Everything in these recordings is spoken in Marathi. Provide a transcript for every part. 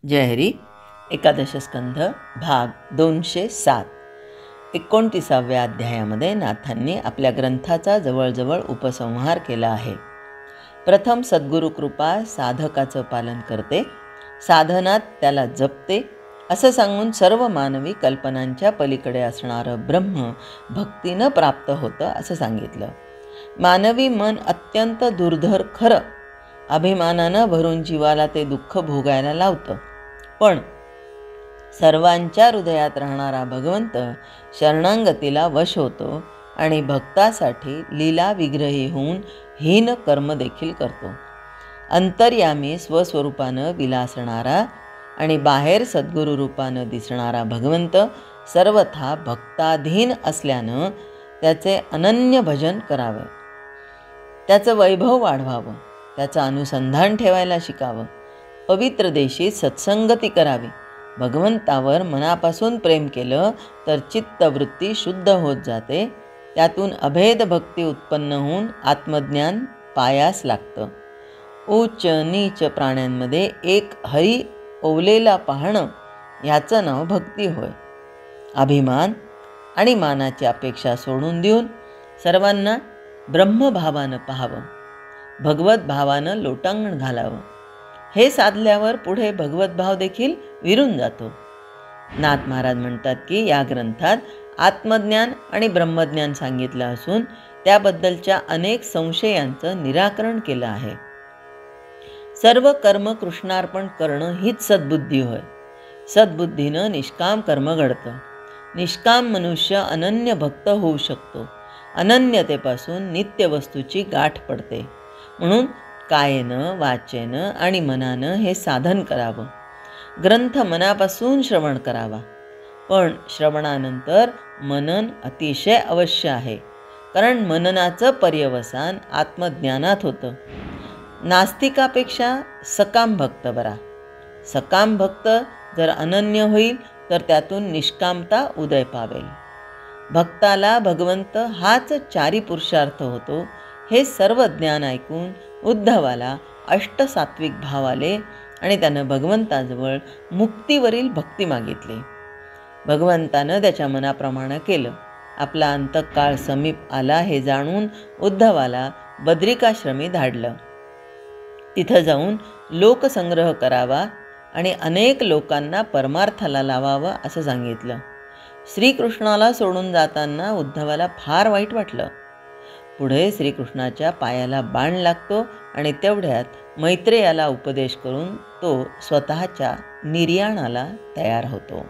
जय हरी. एकादश स्कंध भाग 207. 29व्या अध्यायामध्ये नाथांनी आपल्या ग्रंथाचा जवळजवळ उपसंहार केला आहे. प्रथम सद्गुरु कृपा साधकाचं पालन करते, साधनात त्याला जपते असं सांगून सर्व मानवी कल्पनांच्या पलीकडे असणारं ब्रह्म भक्तीनं प्राप्त होतं असं सांगितलं. मानवी मन अत्यंत दुर्धर खरं, अभिमानानं भरून जीवाला ते दुःख भोगायला लावतं. पण सर्वांच्या हृदयात राहणारा भगवंत शरणांगतीला वश होतो आणि भक्तासाठी लीला विग्रही होऊन हीन कर्म देखील करतो. अंतर्यामी स्वस्वरूपानं विलासणारा आणि बाहेर सद्गुरू रूपानं दिसणारा भगवंत सर्वथा भक्ताधीन असल्यानं त्याचे अनन्य भजन करावे, त्याचं वैभव वाढवावं, त्याचं अनुसंधान ठेवायला शिकावं, पवित्र देशी सत्संगती करावी. भगवंतावर मनापासून प्रेम केलं तर चित्तवृत्ती शुद्ध होत जाते, त्यातून अभेद भक्ती उत्पन्न होऊन आत्मज्ञान पायास लागतं. उच्च नीच प्राण्यांमध्ये एक हरी ओवलेला पाहणं ह्याचं नाव भक्ती होय. अभिमान आणि मानाची अपेक्षा सोडून देऊन सर्वांना ब्रह्मभावानं पाहावं, भगवत भावानं लोटांगण घालावं. हे साधल्यावर पुढे भगवत भाव देखील विरून जातो. नाथ महाराज म्हणतात की या ग्रंथात आत्मज्ञान आणि ब्रह्मज्ञान सांगितलं असून त्याबद्दलच्या अनेक संशयांचं निराकरण केलं आहे. सर्व कर्म कृष्णार्पण करणं हीच सद्बुद्धी होय. सद्बुद्धीनं निष्काम कर्म घडतं. निष्काम मनुष्य अनन्य भक्त होऊ शकतो. अनन्यतेपासून नित्य वस्तूची गाठ पडते. म्हणून कायेनं, वाचेनं आणि मनानं हे साधन करावं. ग्रंथ मनापासून श्रवण करावा. पण श्रवणानंतर मनन अतिशय अवश्य आहे, कारण मननाचं पर्यवसान आत्मज्ञानात होतं. नास्तिकापेक्षा सकाम भक्त बरा. सकाम भक्त जर अनन्य होईल तर त्यातून निष्कामता उदय पावेल. भक्ताला भगवंत हाच चारी पुरुषार्थ होतो. हे सर्व ज्ञान ऐकून उद्धवाला अष्टसात्विक भाव आले आणि त्यानं भगवंताजवळ मुक्तीवरील भक्ती मागितली. भगवंतानं त्याच्या मनाप्रमाणे केलं. आपला अंतकाळ समीप आला हे जाणून उद्धवाला बद्रिकाश्रमी धाडलं. तिथं जाऊन लोकसंग्रह करावा आणि अनेक लोकांना परमार्थाला लावावं असं सांगितलं. श्रीकृष्णाला सोडून जाताना उद्धवाला फार वाईट वाटलं. पुढे श्रीकृष्णाच्या पायाला बाण लागतो आणि तेवढ्यात मैत्रेयाला उपदेश करून तो स्वतःच्या निर्याणाला तयार होतो.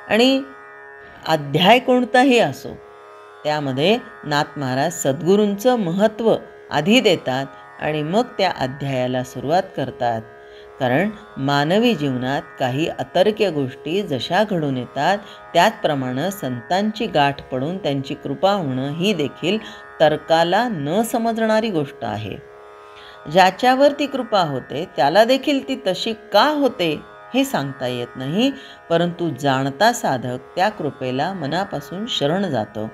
आणि अध्याय कोणताही असो त्यामध्ये नाथ महाराज सद्गुरूंचं महत्त्व आधी देतात आणि मग त्या अध्यायाला सुरुवात करतात. कारण मानवी जीवनात काही अतर्क्य गोष्टी जशा घडून येतात त्याचप्रमाणे संतांची गाठ पडून त्यांची कृपा होणं ही देखील तर्काला न समजणारी गोष्ट आहे. ज्याच्यावर ती कृपा होते त्याला देखील ती तशी का होते हे सांगता येत नाही, परंतु जाणता साधक त्या कृपेला मनापासून शरण जातो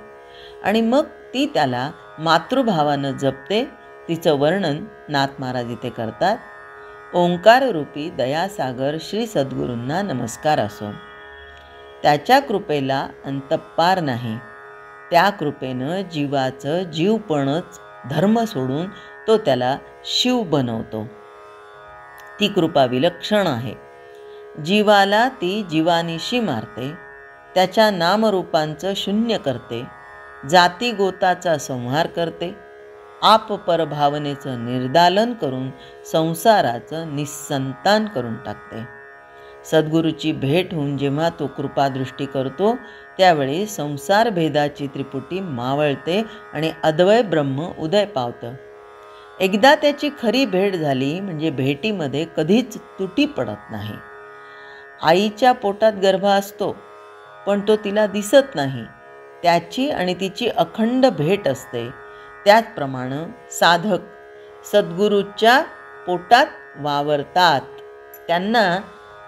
आणि मग ती त्याला मातृभावानं जपते. तिचं वर्णन नाथ महाराज इथे करतात. ओंकाररूपी दयासागर श्री सद्गुरूंना नमस्कार असो. त्याच्या कृपेला अंतपार नाही. त्या कृपेनं जीवाचं जीवपणच धर्म सोडून तो त्याला शिव बनवतो. ती कृपा विलक्षण आहे. जीवाला ती जीवानिशी मारते, त्याच्या नामरूपांचं शून्य करते, जाती गोताचा संहार करते, आप परभावनेचं निर्दालन करून संसाराचं निस्संतान करून टाकते. सद्गुरूची भेट होऊन जेव्हा तो कृपादृष्टी करतो त्यावेळी संसार भेदाची त्रिपुटी मावळते आणि अद्वय ब्रह्म उदय पावतं. एकदा त्याची खरी भेट झाली म्हणजे भेटीमध्ये कधीच तुटी पडत नाही. आईच्या पोटात गर्भ असतो पण तो तिला दिसत नाही. त्याची आणि तिची अखंड भेट असते. त्याचप्रमाणे साधक सद्गुरूच्या पोटात वावरतात. त्यांना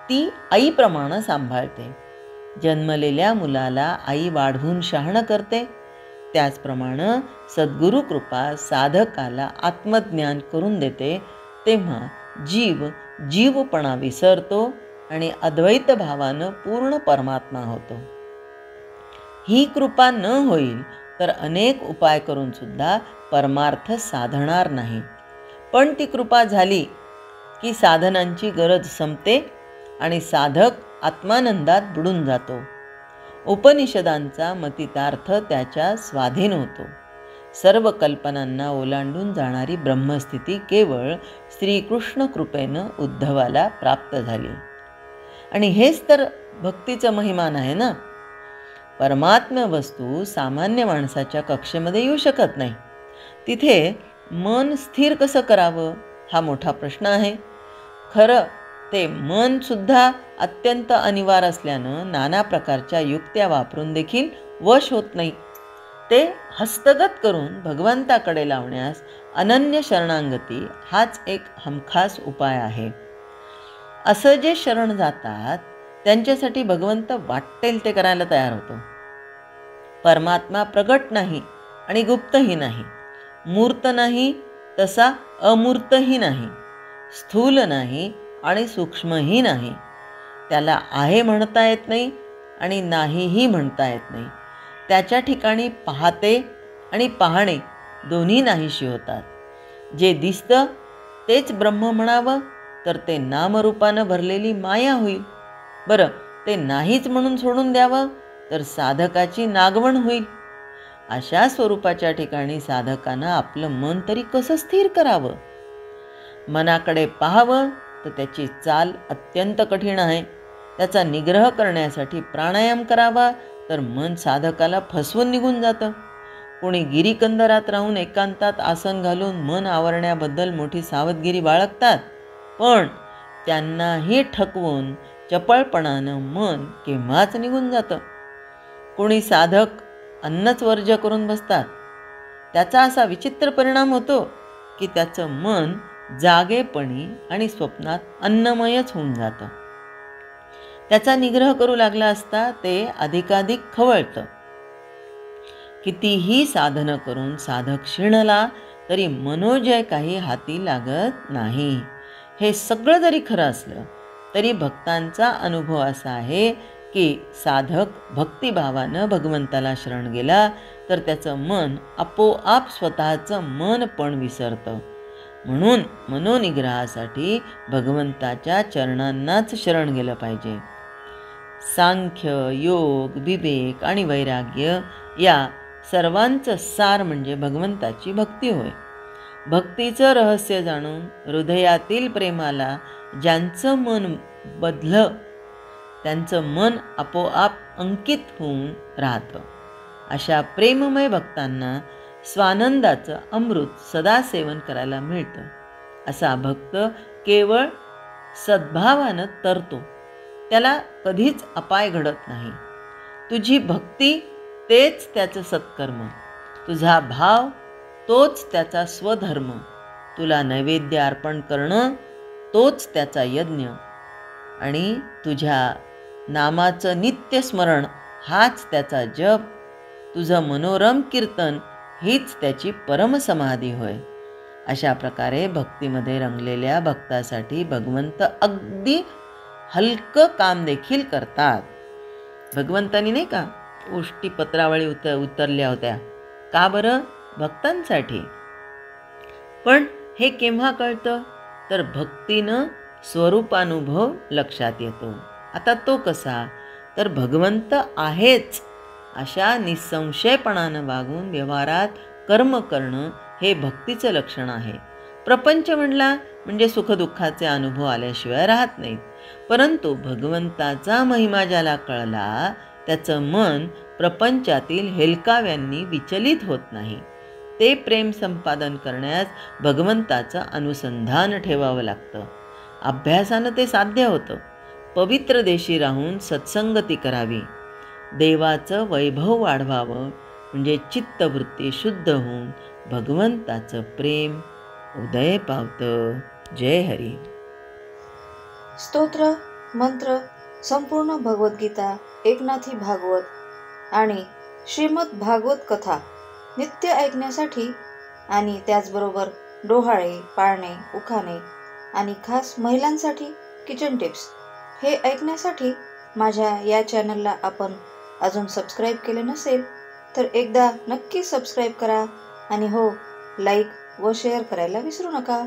ती आईप्रमाणे सांभाळते. जन्मलेल्या मुलाला आई वाढवून शहाणं करते. त्याचप्रमाणे सद्गुरू कृपा साधकाला आत्मज्ञान करून देते. तेव्हा जीव जीवपणा विसरतो आणि अद्वैत भावानं पूर्ण परमात्मा होतो. ही कृपा न होईल तर अनेक उपाय करून सुद्धा परमार्थ साधणार नाही. पण ती कृपा झाली की साधनांची गरज संपते आणि साधक आत्मानंदात बुडून जातो. उपनिषदांचा मतितार्थ त्याच्या स्वाधीन होतो. सर्व कल्पनांना ओलांडून जाणारी ब्रह्मस्थिती केवळ श्रीकृष्ण कृपेनं उद्धवाला प्राप्त झाली. आणि हेच तर भक्तीचं महिमान आहे ना. परमात्म्य वस्तू सामान्य माणसाच्या कक्षेमध्ये येऊ शकत नाही. तिथे मन स्थिर कसं करावं हा मोठा प्रश्न आहे. खरं ते मन सुद्धा अत्यंत अनिवार्य असल्यानं नाना प्रकारच्या युक्त्या वापरून देखील वश होत नाही. ते हस्तगत करून भगवंताकडे लावण्यास अनन्य शरणांगती हाच एक हमखास उपाय आहे. असं जे शरण जातात त्यांच्यासाठी भगवंत वाटेल ते करायला तयार होतो. परमात्मा प्रगट नाही आणि गुप्तही नाही, मूर्त नाही तसा अमूर्तही नाही, स्थूल नाही आणि सूक्ष्मही नाही. त्याला आहे म्हणता येत नाही आणि नाहीही म्हणता येत नाही. त्याच्या ठिकाणी पाहते आणि पाहणे दोन्ही नाहीशी होतात. जे दिसतं तेच ब्रह्म म्हणावं तर ते नामरूपानं भरलेली माया होईल. बरं, ते नाहीच म्हणून सोडून द्यावं तर साधकाची नागवण होईल. अशा स्वरूपाच्या ठिकाणी साधकानं आपलं मन तरी कसं स्थिर करावं? मनाकडे पाहावं तर त्याची चाल अत्यंत कठीण आहे. त्याचा निग्रह करण्यासाठी प्राणायाम करावा तर मन साधकाला फसवून निघून जातं. कोणी गिरीकंदरात राहून एकांतात आसन घालून मन आवरण्याबद्दल मोठी सावधगिरी बाळगतात, पण त्यांनाही ठकवून चपळपणानं मन केव्हाच निघून जातं. कोणी साधक अन्नच वर्ज्य करून बसतात. त्याचा असा विचित्र परिणाम होतो की त्याचं मन जागेपणी आणि स्वप्नात अन्नमयच होऊन जातं. त्याचा निग्रह करू लागला असता ते अधिकाधिक खवळतं. कितीही साधनं करून साधक शिणला तरी मनोजय काही हाती लागत नाही. हे सगळं जरी खरं असलं तरी भक्तांचा अनुभव असा आहे की साधक भक्तिभावानं भगवंताला शरण गेला तर त्याचं मन आपोआप स्वतःचं मन पण विसरतं. म्हणून मनोनिग्रहासाठी भगवंताच्या चरणांनाच शरण गेलं पाहिजे. सांख्य, योग, विवेक आणि वैराग्य या सर्वांचं सार म्हणजे भगवंताची भक्ती होय. भक्तीचं रहस्य जाणून हृदयातील प्रेमाला ज्यांचं मन बदलं त्यांचं मन आपोआप अंकित होऊन राहतं. अशा प्रेममय भक्तांना स्वानंदाचं अमृत सदा सेवन करायला मिळतं. असा भक्त केवळ सद्भावानं तरतो. त्याला कधीच अपाय घडत नाही. तुझी भक्ती तेच त्याचं सत्कर्म, तुझा भाव तोच त्याचा स्वधर्म, तुला नैवेद्य अर्पण करणं तोच त्याचा यज्ञ आणि तुझ्या नामाचं नित्य स्मरण हाच त्याचा जप, तुझं मनोरम कीर्तन हीच त्याची परमसमाधी होय. अशा प्रकारे भक्तीमध्ये रंगलेल्या भक्तासाठी भगवंत अगदी हलकं काम देखील करतात. भगवंतानी नाही का उष्टी पत्रावळी उतरल्या होत्या. का बरं? भक्तांसाठी. पण हे केव्हा कळतं तर भक्तीनं स्वरूपानुभव लक्षात येतो. आता तो कसा? तर भगवंत आहेच अशा निसंशयपणानं वागून व्यवहारात कर्म करणं हे भक्तीचं लक्षण आहे. प्रपंच म्हणला म्हणजे सुखदुःखाचे अनुभव आल्याशिवाय राहत नाहीत. परंतु भगवंताचा महिमा ज्याला कळला त्याचं मन प्रपंचातील हेलकाव्यांनी विचलित होत नाही. ते प्रेम संपादन करण्यास भगवंताचं अनुसंधान ठेवावं लागतं. अभ्यासानं ते साध्य होतं. पवित्र देशी राहून सत्संगती करावी. देवाचं वैभव वाढवावं म्हणजे चित्तवृत्ती शुद्ध होऊन भगवंताचं प्रेम उदय पावतं. जय हरी. स्तोत्र, मंत्र, संपूर्ण भगवद्गीता, एकनाथी भागवत आणि श्रीमद भागवत कथा नित्य ऐकण्यासाठी आणि त्याचबरोबर डोहाळे, पाळणे, उखाणे आणि खास महिलांसाठी किचन टिप्स हे ऐकण्यासाठी माझ्या या चॅनलला आपण अजून सबस्क्राईब केले नसेल तर एकदा नक्की सबस्क्राईब करा आणि हो, लाईक व शेअर करायला विसरू नका.